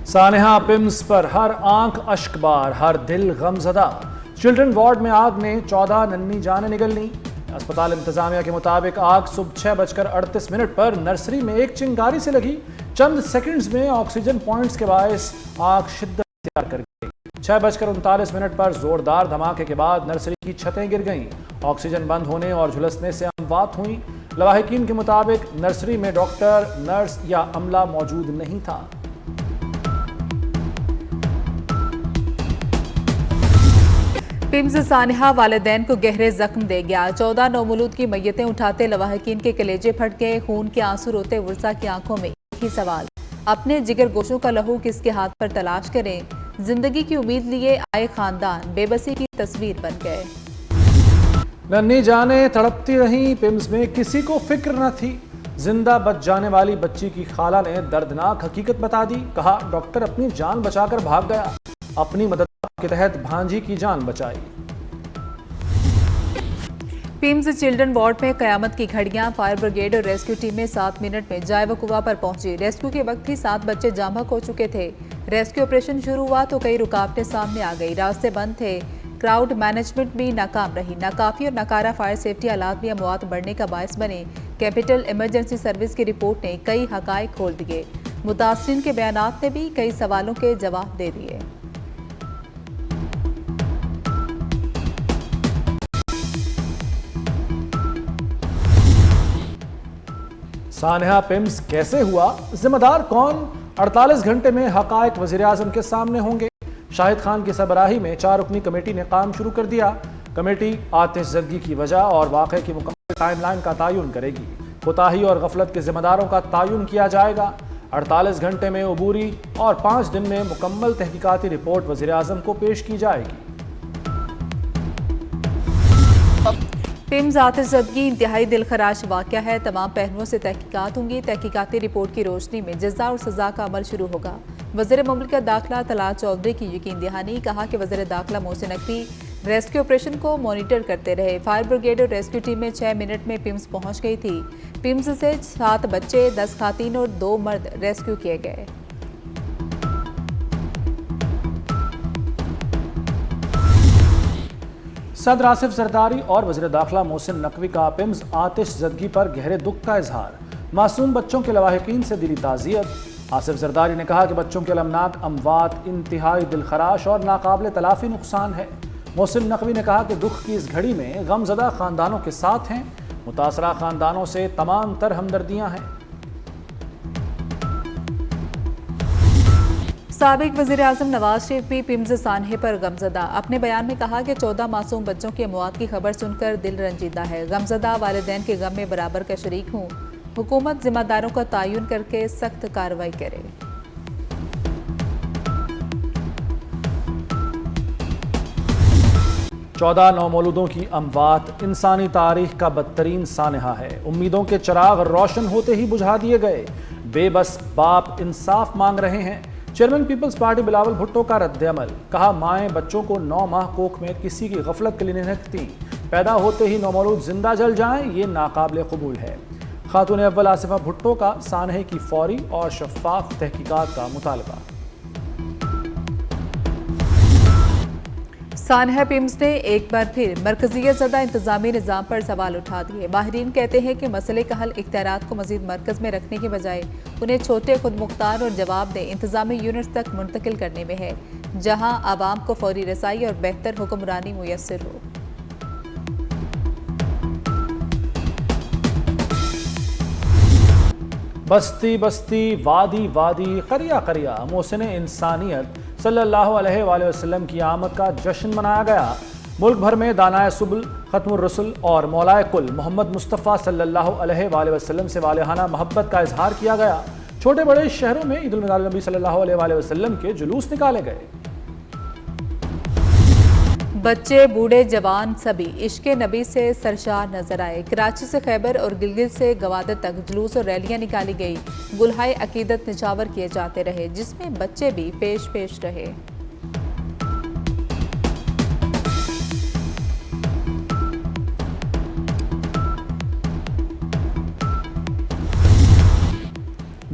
सानेहा PIMS पर हर आंख अश्कबार, हर दिल गमजदा। चिल्ड्रन वार्ड में आग ने 14 नन्ही जानें निगलनी। अस्पताल इंतजामिया के मुताबिक आग सुबह 6:38 पर नर्सरी में एक चिंगारी से लगी। चंद सेकंड्स में ऑक्सीजन पॉइंट्स के बायस आग शिद्दत इख्तियार कर गई। 6:39 पर जोरदार धमाके के बाद नर्सरी की छतें गिर गईं। ऑक्सीजन बंद होने और झुलसने से अमवात हुई। लवाहिकीन के मुताबिक नर्सरी में डॉक्टर, नर्स या अमला मौजूद नहीं था। पिम्स सानेहा वालिदैन को गहरे जख्म दे गया। 14 नौमौलूद की मैयतें उठाते लवाहिकीन के कलेजे फट गए। खून के आंसू रोते वर्षा की आंखों में एक ही सवाल, अपने जिगर गोशों का लहू किसके हाथ पर तलाश करें। जिंदगी की उम्मीद लिए आए खानदान बेबसी की तस्वीर बन गए। नन्ही जाने तड़पती रहीं, पिम्स में किसी को फिक्र न थी। जिंदा बच जाने वाली बच्ची की खाला ने दर्दनाक हकीकत बता दी। कहा, डॉक्टर अपनी जान बचाकर भाग गया, अपनी मदद के तहत भांजी की जान बचाई। पिम्स चिल्ड्रन वार्ड में कयामत की घड़ियां। फायर ब्रिगेड और रेस्क्यू टीमें 7 मिनट में जाए वकुवा पर पहुंची। रेस्क्यू के वक्त ही 7 बच्चे जाम हो चुके थे। रेस्क्यू ऑपरेशन शुरू हुआ तो कई रुकावटें सामने आ गई। रास्ते बंद थे, क्राउड मैनेजमेंट भी नाकाम रही। नाकाफी और नाकारा फायर सेफ्टी हालात भी अमवात बढ़ने का बायस बने। कैपिटल इमरजेंसी सर्विस की रिपोर्ट ने कई हकायक खोल दिए। मुतासरीन के बयानात ने भी कई सवालों के जवाब दे दिए। सानेहा पिम्स कैसे हुआ, जिम्मेदार कौन? 48 घंटे में हकायक वज़ीर आज़म के सामने होंगे। शाहिद खान की सरबराही में 4 रुकनी कमेटी ने काम शुरू कर दिया। कमेटी आतिशज़दगी की वजह और वाक़े की मुकम्मल टाइमलाइन का तयन करेगी। कोताही और गफलत के जिम्मेदारों का तयन किया जाएगा। 48 घंटे में अबूरी और 5 दिन में मुकम्मल तहकीकाती रिपोर्ट वज़ीर आज़म को पेश की जाएगी। पिम्स आतिशज़दगी इंतहाई दिलखराश वाक़या है। तमाम पहलुओं से तहकीकात होंगी। तहकीकाती रिपोर्ट की रोशनी में जज़ा और सज़ा का अमल शुरू होगा। वज़ीर मुमलिकत दाखिला तलात चौधरी की यकीन दहानी। कहा कि वज़ीर दाखिला मोहसिन नकवी रेस्क्यू ऑपरेशन को मॉनिटर करते रहे। फायर ब्रिगेड और रेस्क्यू टीमें 6 मिनट में पिम्स पहुंच गई थी। पिम्स से 7 बच्चे, 10 खातीन और 2 मर्द रेस्क्यू किए गए। सदर आसिफ जरदारी और वज़ीर दाखिला मोहसिन नकवी का पिम्स आतिशज़दगी पर गहरे दुख का इजहार। मासूम बच्चों के लवाहिकीन से दिली ताज़ियत। आसिफ जरदारी ने कहा कि बच्चों के अलमनाक अमवात इंतहाई दिलखराश और नाकाबिल तलाफ़ी नुकसान है। मोहसिन नकवी ने कहा कि दुख की इस घड़ी में गमज़दा ख़ानदानों के साथ हैं। मुतासरा ख़ानदानों से तमाम तर हमदर्दियाँ हैं। साबिक वज़ीर आज़म नवाज शरीफ भी पिम्स सानहे पर गमज़दा। अपने बयान में कहा कि 14 मासूम बच्चों की अमवात की खबर सुनकर दिल रंजीदा है। गमज़दा वालिदैन के गम में बराबर का शरीक हूँ। हुकूमत जिम्मेदारों का तयन करके सख्त कार्रवाई करे। चौदह नौमौलूदों की अमवात इंसानी तारीख का बदतरीन सानहा है। उम्मीदों के चिराग रोशन होते ही बुझा दिए गए। बेबस बाप इंसाफ मांग रहे हैं। Chairman Peoples Party Bilawal Bhutto का रद्द-ए-अमल। कहा, माएँ बच्चों को 9 माह कोख में किसी की गफलत के लिए नहीं रखती। पैदा होते ही नौमौलूद जिंदा जल जाएं, ये नाकाबिल कबूल है। खातून अव्वल आसिफा भुट्टो का सानहे की फौरी और शफाफ तहकीकात का मुतालबा। सानहा पिम्स ने एक बार फिर मरकजियत ज़दा इंतजामी निज़ाम पर सवाल उठा दिए। माहिरीन कहते हैं कि मसले का हल इख्तियारात को मजीद मरकज़ में रखने के बजाय उन्हें छोटे खुद मुख्तार और जवाबदेह इंतजामी यूनिट्स तक मुंतकिल करने में है, जहां आवाम को फौरी रसाई और बेहतर हुक्मरानी मुयस्सर हो। बस्ती बस्ती, वादी वादी, करिया करिया, मोहसिन इंसानियत सल्लल्लाहु अलैहि वसल्लम की आमद का जश्न मनाया गया। मुल्क भर में दानाए सुबुल, खत्मुर रसूल और मौलाए कुल मोहम्मद मुस्तफ़ा सल्लल्लाहु अलैहि वसल्लम से वालिहाना मोहब्बत का इजहार किया गया। छोटे बड़े शहरों में ईद उल मिलाद नबी सल्लल्लाहु अलैहि वसल्लम के जुलूस निकाले गए। बच्चे, बूढ़े, जवान सभी इश्क़े नबी से सरशार नजर आए। कराची से खैबर और गिलगित से गवादर तक जुलूस और रैलियां निकाली गई। गुलहाए अकीदत निछावर किए जाते रहे, जिसमें बच्चे भी पेश पेश रहे।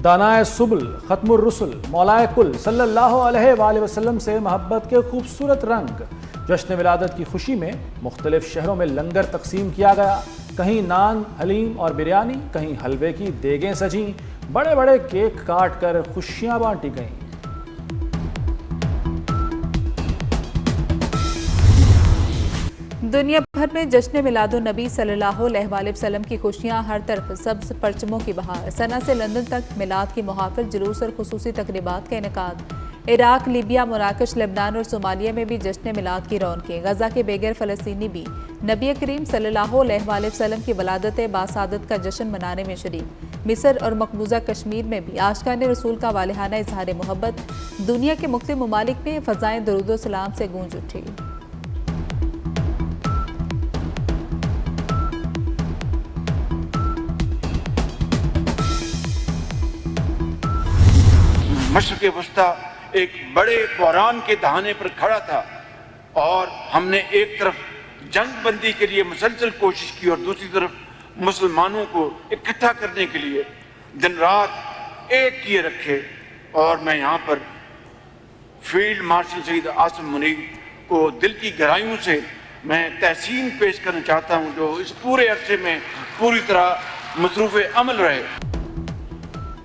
दानाए सुबुल खत्मुर रुसुल मौलाए कुल सल्लल्लाहु अलैहि वसल्लम से मोहब्बत के खूबसूरत रंग। जश्न विलादत की खुशी में मुख्तलिफ शहरों में लंगर तकसीम किया गया। कहीं नान हलीम और बिरयानी, कहीं हलवे की देगें सजी, बड़े बड़े केक काट कर खुशियां बांटी गईं। दुनिया भर में जश्न मिलादुन नबी सल्लल्लाहु अलैहि वसल्लम की खुशियां, हर तरफ सब्ज परचमों की बहार। सना से लंदन तक मिलाद की मुहाफिज जुलूस और खुसूसी तकरीबात का इनेकाद। इराक, लीबिया, मराकश, लेबनान और सोमालिया में भी जश्न मिलाद की रौनकें। गजा के बेघर फ़लस्तीनी भी नबी करीम सल्लल्लाहु अलैहि वसल्लम की वलादत बासादत का जश्न मनाने में शरीक। मिस्र और मकबूजा कश्मीर में भी आशिकान रसूल का वालिहाना इजहार मोहब्बत। दुनिया के मुख्तलिफ ममालिक में फ़ज़ाएं दुरूद सलाम से गूंज उठी। मशरिक़ वस्ता एक बड़े बहरान के दहाने पर खड़ा था और हमने एक तरफ जंग बंदी के लिए मुसलसल कोशिश की और दूसरी तरफ मुसलमानों को इकट्ठा करने के लिए दिन रात एक किए रखे। और मैं यहाँ पर फील्ड मार्शल शहीद आसिम मुनीर को दिल की गहराइयों से मैं तहसीन पेश करना चाहता हूँ, जो इस पूरे अरसे में पूरी तरह मसरूफ़ अमल रहे।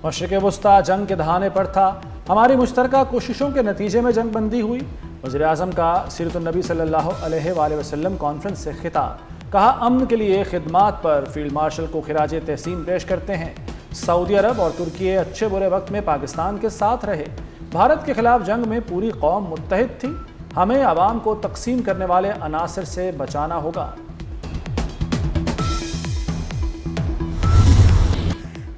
मशरिक़ वस्ता जंग के दहाने पर था। हमारी मुश्तरका कोशिशों के नतीजे में जंग बंदी हुई। वज़ीर आज़म का सीरतुन नबी सल्लल्लाहु अलैहि वसल्लम कॉन्फ्रेंस से खिताब। कहा, अमन के लिए खिदमात पर फील्ड मार्शल को खिराज तहसीन पेश करते हैं। सऊदी अरब और तुर्की अच्छे बुरे वक्त में पाकिस्तान के साथ रहे। भारत के खिलाफ जंग में पूरी कौम मुत्तहिद थी। हमें अवाम को तकसीम करने वाले अनासर से बचाना होगा।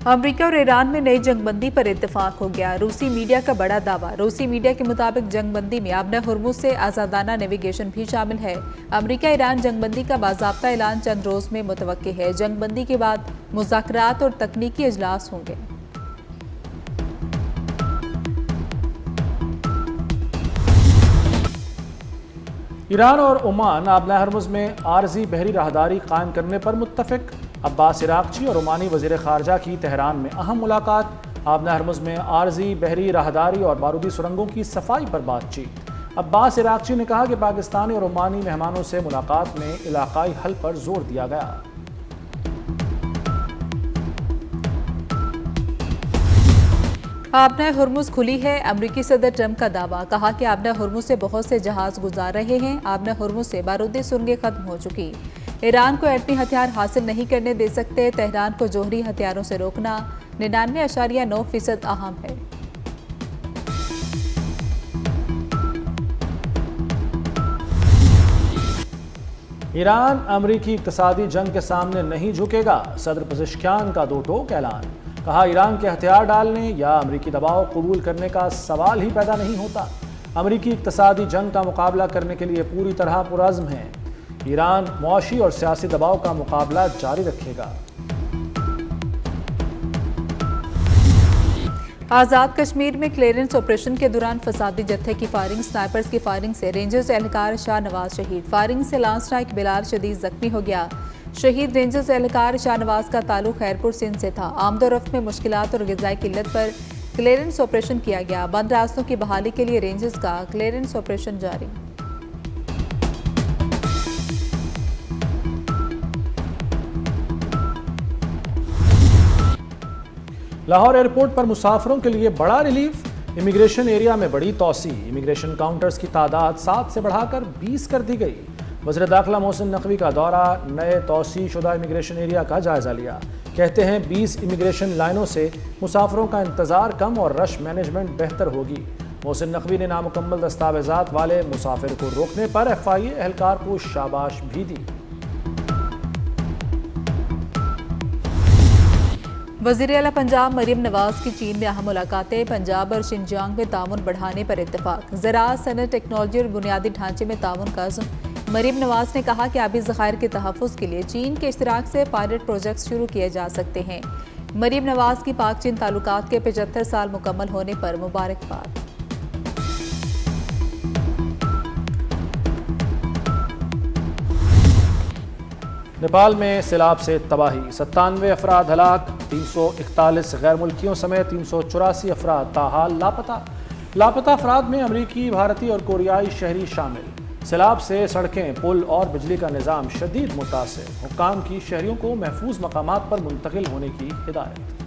अमेरिका और ईरान में नई जंगबंदी पर इत्तेफाक हो गया। रूसी मीडिया का बड़ा दावा। रूसी मीडिया के मुताबिक जंगबंदी में आबना हुर्मुज से आज़ादाना नेविगेशन भी शामिल है। अमेरिका ईरान जंगबंदी का बाज़ाब्ता ऐलान चंद रोज में मुतवक्किल है। जंगबंदी के बाद मुज़ाकरात और तकनीकी इजलास होंगे। ईरान और ओमान आबना हुर्मुज में आरजी बहरी राहदारी कायम करने पर मुत्तफिक। अब्बास इराक़ची और ओमानी वज़ीर ख़ारजा की तेहरान में अहम मुलाकात। आबना हुर्मुज में आरजी बहरी राहदारी और बारूदी सुरंगों की सफाई पर बातचीत। अब्बास इराक़ची ने कहा कि पाकिस्तानी और ओमानी मेहमानों से मुलाकात में इलाकाई हल पर जोर दिया गया। आबना हुर्मुज खुली है। अमरीकी सदर ट्रंप का दावा। कहा कि आबना हुर्मुज से बहुत से जहाज गुजार रहे हैं। आबना हुर्मुज से बारूदी सुरंगें खत्म हो चुकी। ईरान को एटमी हथियार हासिल नहीं करने दे सकते। तेहरान को जोहरी हथियारों से रोकना 99.9% अहम है। ईरान अमरीकी इक़्तिसादी जंग के सामने नहीं झुकेगा। सदर पज़ेश्कियान का दो टोक ऐलान। कहा, ईरान के हथियार डालने या अमरीकी दबाव कबूल करने का सवाल ही पैदा नहीं होता। अमरीकी इक़्तिसादी जंग का मुकाबला करने के लिए पूरी तरह पुरअज़्म है। ईरान मुआशी और सियासी दबाव का मुकाबला जारी रखेगा। आज़ाद कश्मीर में क्लियरेंस ऑपरेशन के दौरान फसादी जत्थे की फायरिंग। स्नाइपर्स की फायरिंग से रेंजर्स एहलकार शाह नवाज शहीद। फायरिंग से लांस नाइक बिलाल शदीद जख्मी हो गया। शहीद रेंजर्स एहलकार शाह नवाज का ताल्लुक खैरपुर सिंध से था। आमदोरफ्त में मुश्किलात और ग़िज़ाई किल्लत पर क्लियरेंस ऑपरेशन किया गया। बंद रास्तों की बहाली के लिए रेंजर्स का क्लियरेंस ऑपरेशन जारी। लाहौर एयरपोर्ट पर मुसाफिरों के लिए बड़ा रिलीफ। इमिग्रेशन एरिया में बड़ी तोसी। इमिग्रेशन काउंटर्स की तादाद 7 से बढ़ाकर 20 कर दी गई। वज़ीर दाखिला मोहसिन नकवी का दौरा नए तोसी शुदा इमिग्रेशन एरिया का जायजा लिया। कहते हैं 20 इमिग्रेशन लाइनों से मुसाफिरों का इंतज़ार कम और रश मैनेजमेंट बेहतर होगी। मोहसिन नकवी ने नामुकम्मल दस्तावेजात वाले मुसाफिर को रोकने पर FIA एहलकार को शाबाश भी दी। वज़ीर आला पंजाब मरीम नवाज की चीन में अहम मुलाकातें। पंजाब और शिनजियांग में ताउन बढ़ाने पर इत्तेफाक। ज़राअत, सनअत, टेक्नोलॉजी और बुनियादी ढांचे में ताउन का अज़्म। मरीम नवाज ने कहा कि आबी ज़खायर के तहफ़्फ़ुज़ के लिए चीन के इश्तिराक से पायलट प्रोजेक्ट शुरू किए जा सकते हैं। मरीम नवाज की पाक चीन ताल्लुकात के 75 साल मुकम्मल होने पर मुबारकबाद। नेपाल में सैलाब से तबाही, 97 अफराद हलाक। 341 गैर मुल्कियों समेत 384 अफराद ताहाल लापता। लापता अफराद में अमरीकी, भारतीय और कोरियाई शहरी शामिल। सैलाब से सड़कें, पुल और बिजली का निज़ाम शदीद मुतासिर। हुक्काम की शहरियों को महफूज मकामात पर मुंतकिल होने की हिदायत।